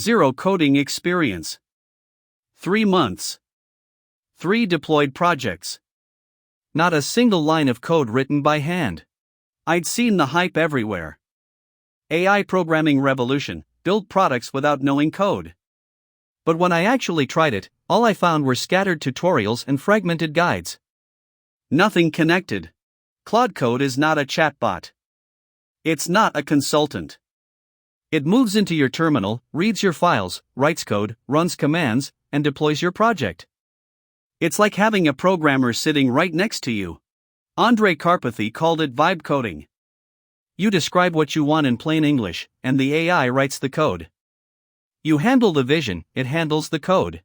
0 coding experience. 3 months. 3 deployed projects. Not a single line of code written by hand. I'd seen the hype everywhere. AI programming revolution, build products without knowing code. But when I actually tried it, all I found were scattered tutorials and fragmented guides. Nothing connected. Claude Code is not a chatbot. It's not a consultant. It moves into your terminal, reads your files, writes code, runs commands, and deploys your project. It's like having a programmer sitting right next to you. Andrei Karpathy called it vibe coding. You describe what you want in plain English, and the AI writes the code. You handle the vision, it handles the code.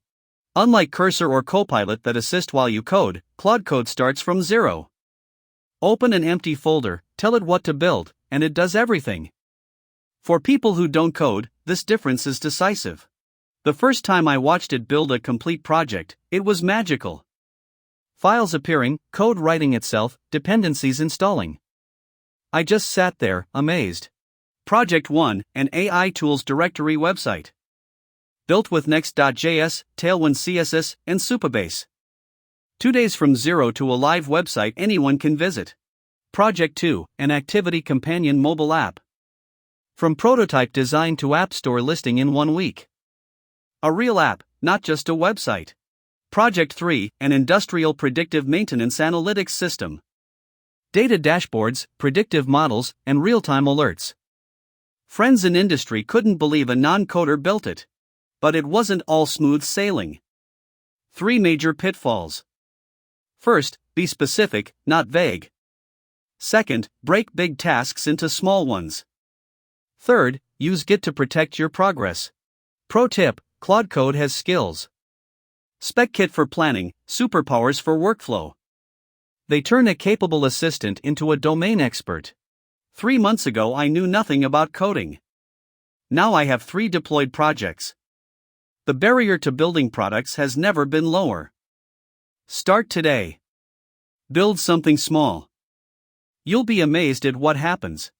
Unlike Cursor or Copilot that assist while you code, Claude Code starts from zero. Open an empty folder, tell it what to build, and it does everything. For people who don't code, this difference is decisive. The first time I watched it build a complete project, it was magical. Files appearing, code writing itself, dependencies installing. I just sat there, amazed. Project 1, an AI tools directory website. Built with Next.js, Tailwind CSS, and Supabase. 2 days from zero to a live website anyone can visit. Project 2, an activity companion mobile app. From prototype design to App Store listing in 1 week. A real app, not just a website. Project 3, an industrial predictive maintenance analytics system. Data dashboards, predictive models, and real-time alerts. Friends in industry couldn't believe a non-coder built it. But it wasn't all smooth sailing. 3 major pitfalls. First, be specific, not vague. Second, break big tasks into small ones. Third, use Git to protect your progress. Pro tip, Claude Code has skills. Spec Kit for planning, superpowers for workflow. They turn a capable assistant into a domain expert. 3 months ago I knew nothing about coding. Now I have 3 deployed projects. The barrier to building products has never been lower. Start today. Build something small. You'll be amazed at what happens.